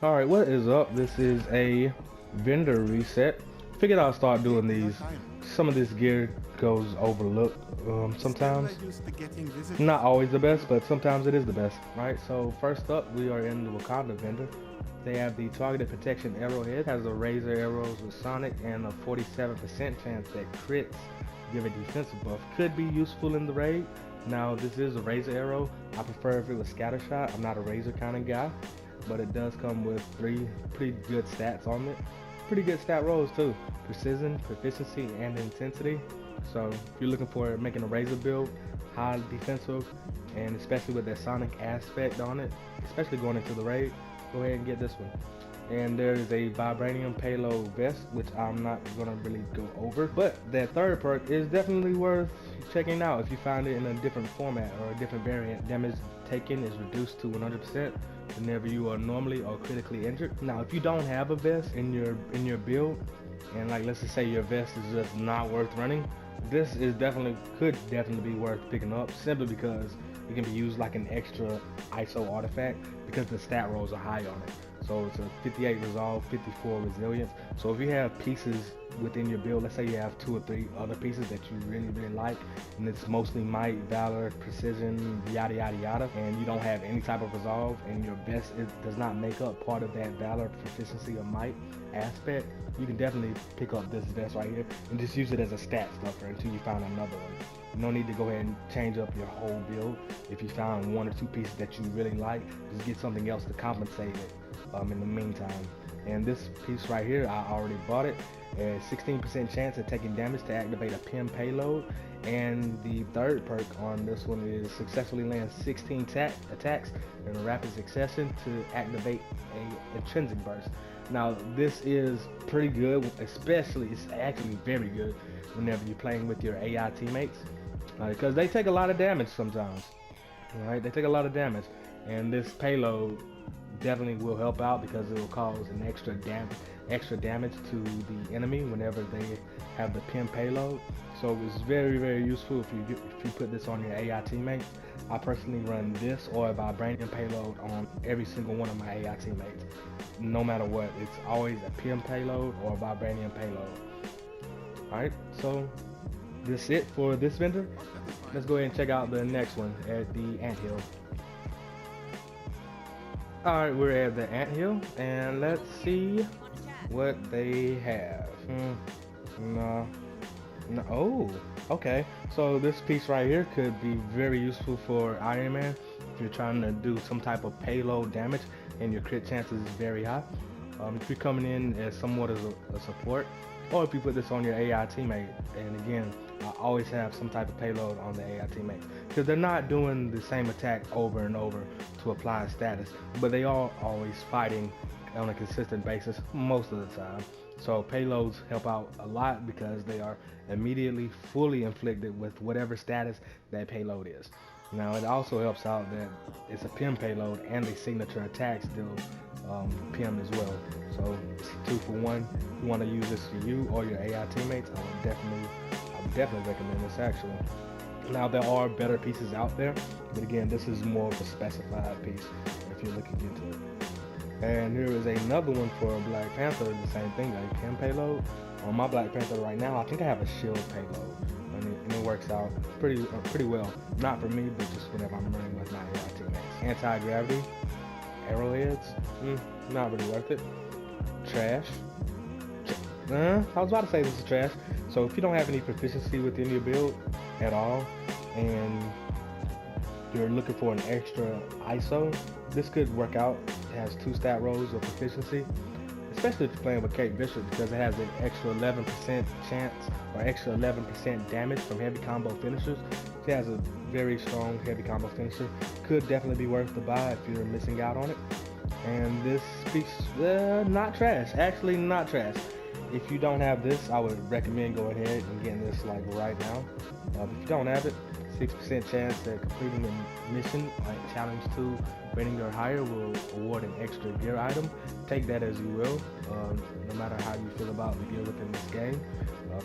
Alright, what is up? This is a vendor reset. Figured I'll start doing these. Some of this gear goes overlooked sometimes. Not always the best, but sometimes it is the best. Alright, so first up we are in the Wakandan Vendor. They have the targeted protection arrowhead, has a razor arrows with sonic, and a 47% chance that crits give a defensive buff. Could be useful in the raid. Now this is a razor arrow. I prefer if it was scatter shot. I'm not a razor kind of guy, but it does come with 3 pretty good stats on it. Pretty good stat rolls too: precision, proficiency, and intensity. So if you're looking for making a razor build, high defensive, and especially with that sonic aspect on it, especially going into the raid, go ahead and get this one. And there is a vibranium payload vest, which I'm not gonna really go over, but that third perk is definitely worth checking out if you find it in a different format or a different variant. Damage taken is reduced to 100% whenever you are normally or critically injured. Now if you don't have a vest in your build, and like let's just say your vest is just not worth running, this is could definitely be worth picking up, simply because it can be used like an extra ISO artifact because the stat rolls are high on it. So it's a 58 resolve, 54 resilience. So if you have pieces within your build, let's say you have 2 or 3 other pieces that you really like, and it's mostly might, valor, precision, yada yada yada, and you don't have any type of resolve, and your vest does not make up part of that valor, proficiency, or might aspect, you can definitely pick up this vest right here and just use it as a stat stuffer until you find another one. No need to go ahead and change up your whole build. If you found 1 or 2 pieces that you really like, just get something else to compensate it in the meantime. And this piece right here, I already bought it. A 16% chance of taking damage to activate a pin payload, and the third perk on this one is successfully land 16 attacks in a rapid succession to activate a intrinsic burst. Now this is pretty good, especially it's actually very good whenever you're playing with your AI teammates, because they take a lot of damage sometimes. Alright, they take a lot of damage, and this payload definitely will help out because it will cause an extra damage to the enemy whenever they have the pin payload. So it's very useful if you put this on your AI teammates. I personally run this or a vibranium payload on every single one of my AI teammates. No matter what, it's always a pin payload or a vibranium payload. Alright, so that's it for this vendor. Let's go ahead and check out the next one at the anthill. Alright, we're at the anthill, and let's see what they have. No. Oh, okay. So this piece right here could be very useful for Iron Man if you're trying to do some type of payload damage and your crit chances is very high. If you're coming in as somewhat as a support, or if you put this on your AI teammate, and again, I always have some type of payload on the AI teammate because they're not doing the same attack over and over to apply a status, but they are always fighting on a consistent basis most of the time. So payloads help out a lot because they are immediately fully inflicted with whatever status that payload is. Now it also helps out that it's a PIM payload and the signature attack still PIM as well. So it's 2 for 1. If you want to use this for you or your AI teammates, I would definitely recommend this actually. Now there are better pieces out there, but again, this is more of a specified piece if you're looking into it. And here is another one for Black Panther, the same thing, like PIM payload. On my Black Panther right now, I think I have a shield payload, and it works out pretty well. Not for me, but just whenever I'm running with my AI teammates. Anti-gravity, arrowheads, not really worth it. Trash. I was about to say this is trash. So if you don't have any proficiency within your build at all, and you're looking for an extra ISO, this could work out. It has 2 stat rolls of proficiency, especially if you're playing with Kate Bishop, because it has an extra 11% chance or extra 11% damage from heavy combo finishers. She has a very strong heavy combo finisher. Could definitely be worth the buy if you're missing out on it. And this piece, not trash, actually not trash. If you don't have this, I would recommend going ahead and getting this like right now. If you don't have it, 6% chance that completing a mission like challenge 2 rating or higher will award an extra gear item. Take that as you will, no matter how you feel about the gear within this game.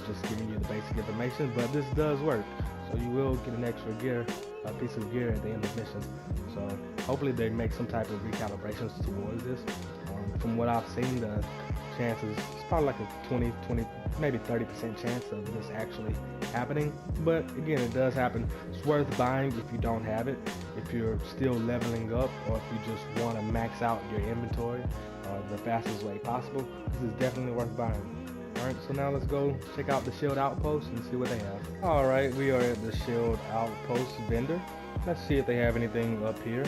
Just giving you the basic information, but this does work. So you will get an extra gear, a piece of gear at the end of missions. So hopefully they make some type of recalibrations towards this. from what I've seen, the chances, it's probably like a 20, maybe 30% chance of this actually happening. But again, it does happen. It's worth buying if you don't have it, if you're still leveling up, or if you just want to max out your inventory the fastest way possible. This is definitely worth buying. Alright, so now let's go check out the Shield Outpost and see what they have. Alright, we are at the Shield Outpost vendor. Let's see if they have anything up here.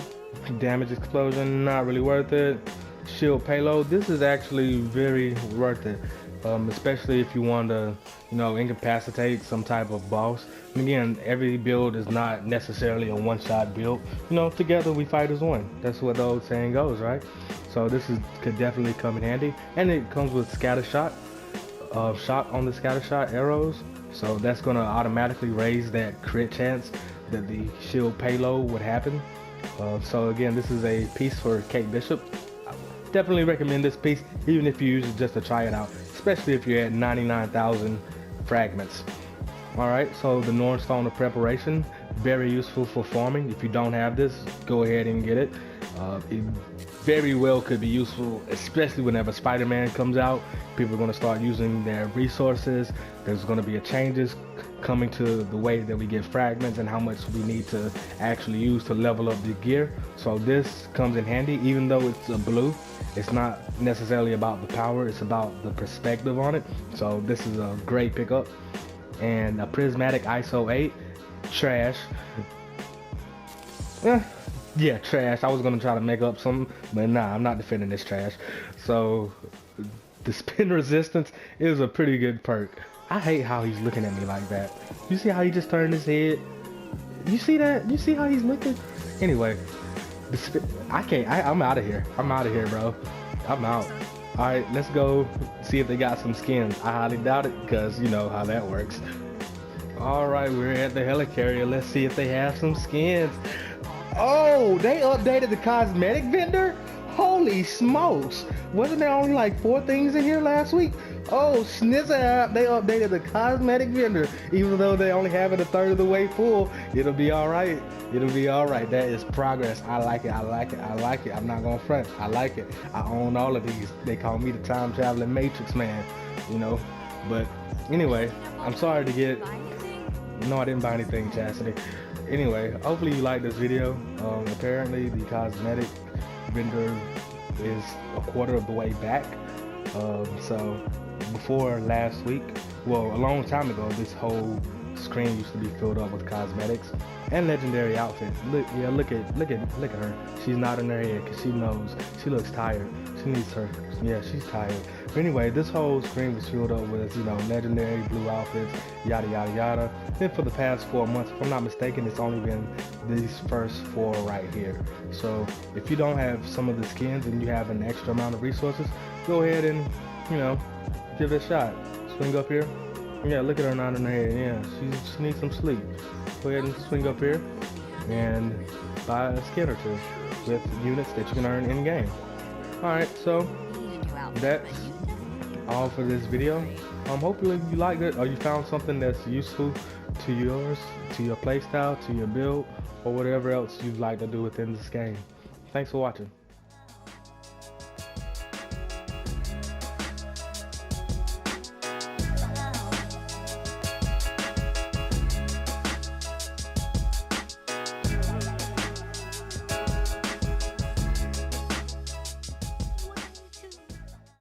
Damage explosion, not really worth it. Shield payload, this is actually very worth it. Especially if you want to, incapacitate some type of boss. And again, every build is not necessarily a one-shot build. Together we fight as one. That's what the old saying goes, right? So this could definitely come in handy. And it comes with scatter shot. Shot on the scatter shot arrows, so that's going to automatically raise that crit chance that the shield payload would happen. So again, this is a piece for Kate Bishop. I definitely recommend this piece, even if you use it just to try it out, especially if you're at 99,000 fragments. Alright, so the Norn Stone of Preparation, very useful for farming. If you don't have this, go ahead and get it. It very well could be useful, especially whenever Spider-Man comes out. People are going to start using their resources. There's going to be changes coming to the way that we get fragments and how much we need to actually use to level up the gear. So this comes in handy. Even though it's a blue, it's not necessarily about the power, it's about the perspective on it. So this is a great pickup. And a prismatic ISO 8, trash. Yeah, trash. I was gonna try to make up some, but nah, I'm not defending this trash. So the spin resistance is a pretty good perk. I hate how he's looking at me like that. You see how he just turned his head? You see that? You see how he's looking? Anyway, the spin, I'm out of here. I'm out of here, bro. I'm out. Alright, let's go see if they got some skins. I highly doubt it, because you know how that works. Alright, we're at the helicarrier. Let's see if they have some skins. Oh, they updated the Cosmetic Vendor? Holy smokes. Wasn't there only like 4 things in here last week? Oh, snizza, they updated the Cosmetic Vendor. Even though they only have it a third of the way full, it'll be alright. It'll be alright. That is progress. I like it. I like it. I like it. I'm not gonna front. I like it. I own all of these. They call me the time traveling Matrix man, But anyway, I'm sorry to get... No, I didn't buy anything, Chastity. Anyway, hopefully you like this video. Apparently the Cosmetic Vendor is a quarter of the way back. So before last week, well, a long time ago, this whole screen used to be filled up with cosmetics and legendary outfits. Look at her. She's nodding her head because she knows she looks tired. She needs her. Yeah, she's tired. But anyway, this whole screen was filled up with legendary blue outfits, yada yada yada. Then for the past 4 months, if I'm not mistaken, it's only been these first 4 right here. So if you don't have some of the skins and you have an extra amount of resources, go ahead and give it a shot. Swing up here. Yeah, look at her nodding her head. Yeah, she needs some sleep. Go ahead and swing up here and buy a skin or 2 with units that you can earn in game. Alright, so that's all for this video. Hopefully you liked it, or you found something that's useful to yours, to your playstyle, to your build, or whatever else you'd like to do within this game. Thanks for watching.